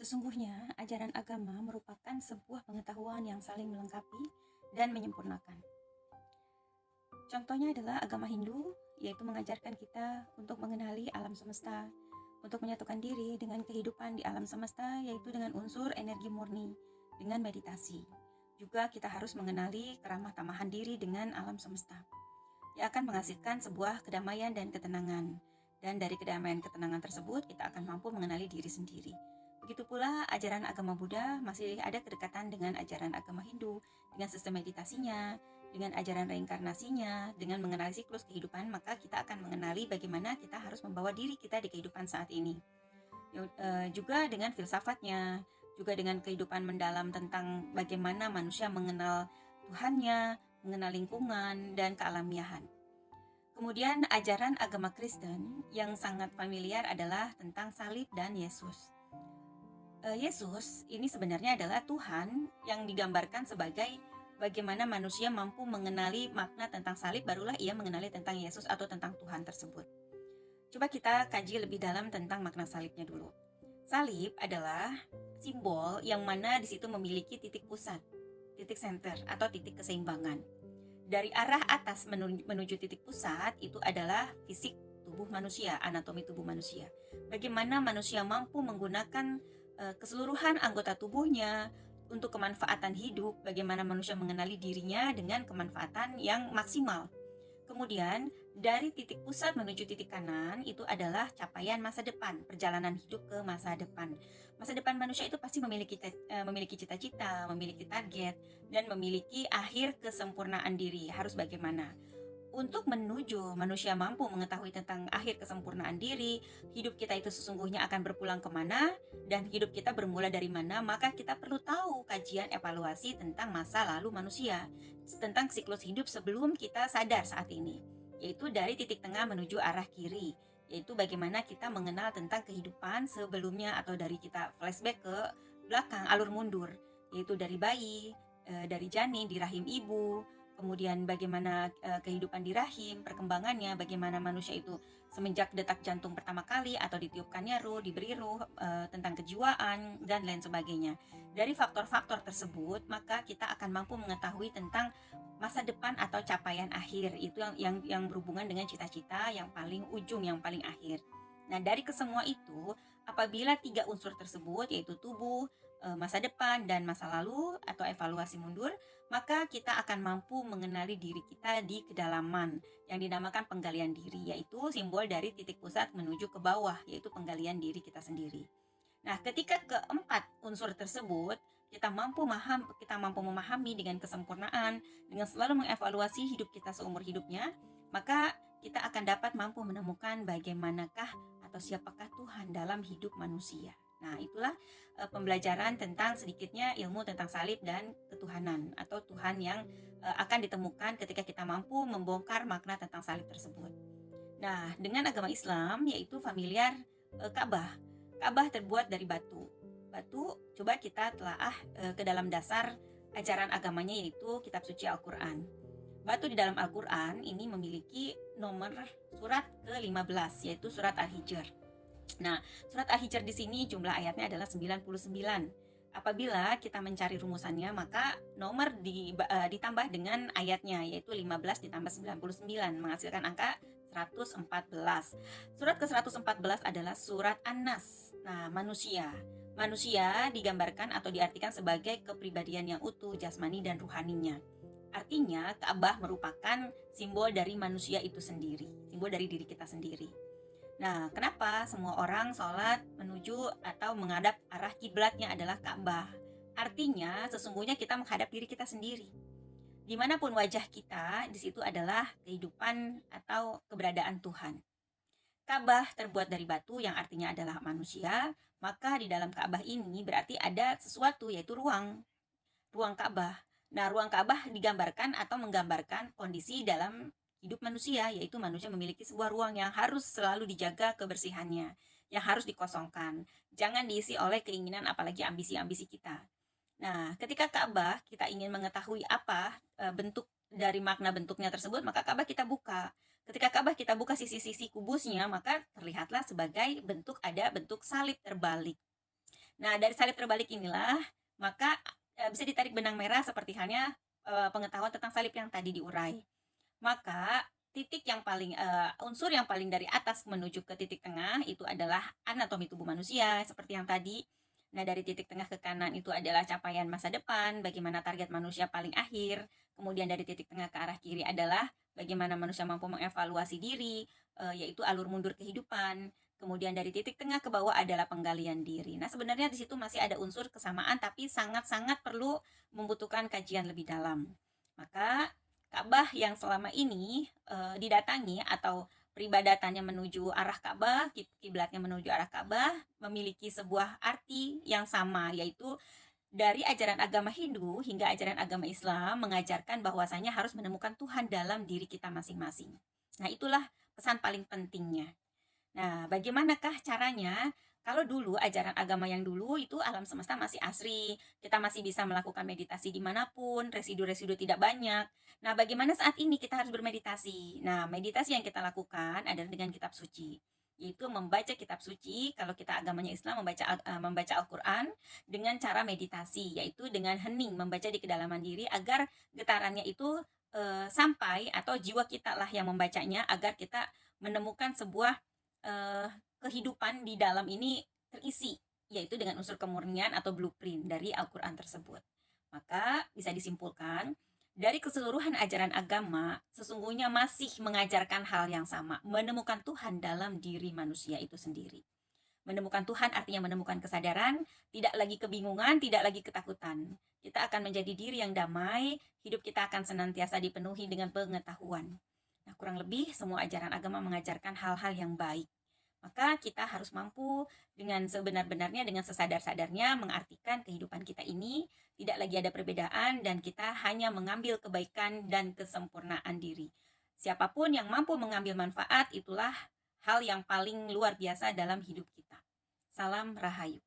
Sesungguhnya, ajaran agama merupakan sebuah pengetahuan yang saling melengkapi dan menyempurnakan. Contohnya adalah agama Hindu, yaitu mengajarkan kita untuk mengenali alam semesta, untuk menyatukan diri dengan kehidupan di alam semesta, yaitu dengan unsur energi murni, dengan meditasi. Juga kita harus mengenali keramah tamahan diri dengan alam semesta, yang akan menghasilkan sebuah kedamaian dan ketenangan. Dan dari kedamaian ketenangan tersebut, kita akan mampu mengenali diri sendiri. Begitu pula ajaran agama Buddha masih ada kedekatan dengan ajaran agama Hindu, dengan sistem meditasinya, dengan ajaran reinkarnasinya, dengan mengenali siklus kehidupan, maka kita akan mengenali bagaimana kita harus membawa diri kita di kehidupan saat ini. Juga dengan filsafatnya, juga dengan kehidupan mendalam tentang bagaimana manusia mengenal Tuhannya, mengenal lingkungan, dan kealamiahan. Kemudian ajaran agama Kristen yang sangat familiar adalah tentang salib dan Yesus. Yesus ini sebenarnya adalah Tuhan yang digambarkan sebagai bagaimana manusia mampu mengenali makna tentang salib, barulah ia mengenali tentang Yesus atau tentang Tuhan tersebut. Coba kita kaji lebih dalam tentang makna salibnya dulu. Salib adalah simbol yang mana di situ memiliki titik pusat, titik center atau titik keseimbangan. Dari arah atas menuju titik pusat itu adalah fisik tubuh manusia, anatomi tubuh manusia. Bagaimana manusia mampu menggunakan keseluruhan anggota tubuhnya untuk kemanfaatan hidup, bagaimana manusia mengenali dirinya dengan kemanfaatan yang maksimal. Kemudian dari titik pusat menuju titik kanan itu adalah capaian masa depan, perjalanan hidup ke masa depan. Masa depan manusia itu pasti memiliki cita-cita, memiliki target, dan memiliki akhir kesempurnaan diri. Harus bagaimana? Untuk menuju manusia mampu mengetahui tentang akhir kesempurnaan diri, hidup kita itu sesungguhnya akan berpulang kemana, dan hidup kita bermula dari mana, maka kita perlu tahu kajian evaluasi tentang masa lalu manusia, tentang siklus hidup sebelum kita sadar saat ini, yaitu dari titik tengah menuju arah kiri, yaitu bagaimana kita mengenal tentang kehidupan sebelumnya atau dari kita flashback ke belakang, alur mundur, yaitu dari bayi, dari janin di rahim ibu, kemudian bagaimana kehidupan di rahim, perkembangannya, bagaimana manusia itu semenjak detak jantung pertama kali atau ditiupkannya ruh, diberi ruh, tentang kejiwaan dan lain sebagainya. Dari faktor-faktor tersebut, maka kita akan mampu mengetahui tentang masa depan atau capaian akhir, itu yang berhubungan dengan cita-cita yang paling ujung, yang paling akhir. Nah, dari kesemua itu, apabila 3 unsur tersebut yaitu tubuh, masa depan dan masa lalu atau evaluasi mundur, maka kita akan mampu mengenali diri kita di kedalaman yang dinamakan penggalian diri, yaitu simbol dari titik pusat menuju ke bawah, yaitu penggalian diri kita sendiri. Nah, ketika keempat unsur tersebut kita mampu memahami dengan kesempurnaan, dengan selalu mengevaluasi hidup kita seumur hidupnya, maka kita akan dapat mampu menemukan bagaimanakah atau siapakah Tuhan dalam hidup manusia. Nah, itulah pembelajaran tentang sedikitnya ilmu tentang salib dan ketuhanan atau Tuhan yang akan ditemukan ketika kita mampu membongkar makna tentang salib tersebut. Nah, dengan agama Islam yaitu familiar Ka'bah. Ka'bah terbuat dari batu. Batu, coba kita telaah ke dalam dasar ajaran agamanya yaitu kitab suci Al-Quran. Batu di dalam Al-Quran ini memiliki nomor surat ke-15 yaitu surat Al-Hijr. Nah, surat Al-Hijr di sini jumlah ayatnya adalah 99. Apabila kita mencari rumusannya, maka nomor ditambah dengan ayatnya, yaitu 15 ditambah 99, menghasilkan angka 114. Surat ke-114 adalah surat An-Nas. Nah, manusia. Manusia digambarkan atau diartikan sebagai kepribadian yang utuh, jasmani dan ruhaninya. Artinya, Ka'bah merupakan simbol dari manusia itu sendiri, simbol dari diri kita sendiri. Nah, kenapa semua orang sholat menuju atau menghadap arah kiblatnya adalah Ka'bah? Artinya, sesungguhnya kita menghadap diri kita sendiri. Dimanapun wajah kita, di situ adalah kehidupan atau keberadaan Tuhan. Ka'bah terbuat dari batu yang artinya adalah manusia, maka di dalam Ka'bah ini berarti ada sesuatu yaitu ruang Ka'bah. Nah, ruang Ka'bah digambarkan atau menggambarkan kondisi dalam hidup manusia, yaitu manusia memiliki sebuah ruang yang harus selalu dijaga kebersihannya, yang harus dikosongkan. Jangan diisi oleh keinginan apalagi ambisi-ambisi kita. Nah, ketika Ka'bah kita ingin mengetahui apa bentuk dari makna bentuknya tersebut, maka Ka'bah kita buka. Ketika Ka'bah kita buka sisi-sisi kubusnya, maka terlihatlah sebagai bentuk salib terbalik. Nah, dari salib terbalik inilah, maka bisa ditarik benang merah seperti halnya pengetahuan tentang salib yang tadi diurai. Maka unsur yang paling dari atas menuju ke titik tengah itu adalah anatomi tubuh manusia seperti yang tadi. Nah, dari titik tengah ke kanan itu adalah capaian masa depan, bagaimana target manusia paling akhir. Kemudian dari titik tengah ke arah kiri adalah bagaimana manusia mampu mengevaluasi diri, yaitu alur mundur kehidupan. Kemudian dari titik tengah ke bawah adalah penggalian diri. Nah, sebenarnya di situ masih ada unsur kesamaan tapi sangat-sangat perlu membutuhkan kajian lebih dalam. Maka Ka'bah yang selama ini didatangi atau peribadatannya menuju arah Ka'bah, kiblatnya menuju arah Ka'bah, memiliki sebuah arti yang sama, yaitu dari ajaran agama Hindu hingga ajaran agama Islam mengajarkan bahwasanya harus menemukan Tuhan dalam diri kita masing-masing. Nah, itulah pesan paling pentingnya. Nah, bagaimanakah caranya? Kalau dulu ajaran agama yang dulu itu alam semesta masih asri, kita masih bisa melakukan meditasi dimanapun, residu-residu tidak banyak. Nah, bagaimana saat ini kita harus bermeditasi? Nah, meditasi yang kita lakukan adalah dengan kitab suci, yaitu membaca kitab suci. Kalau kita agamanya Islam, membaca Al-Quran dengan cara meditasi, yaitu dengan hening, membaca di kedalaman diri agar getarannya itu sampai, atau jiwa kita lah yang membacanya, agar kita menemukan sebuah eh, kehidupan di dalam ini terisi, yaitu dengan unsur kemurnian atau blueprint dari Al-Quran tersebut. Maka bisa disimpulkan, dari keseluruhan ajaran agama, sesungguhnya masih mengajarkan hal yang sama, menemukan Tuhan dalam diri manusia itu sendiri. Menemukan Tuhan artinya menemukan kesadaran, tidak lagi kebingungan, tidak lagi ketakutan. Kita akan menjadi diri yang damai, hidup kita akan senantiasa dipenuhi dengan pengetahuan. Nah, kurang lebih semua ajaran agama mengajarkan hal-hal yang baik. Maka kita harus mampu dengan sebenar-benarnya, dengan sesadar-sadarnya mengartikan kehidupan kita ini tidak lagi ada perbedaan dan kita hanya mengambil kebaikan dan kesempurnaan diri. Siapapun yang mampu mengambil manfaat, itulah hal yang paling luar biasa dalam hidup kita. Salam Rahayu.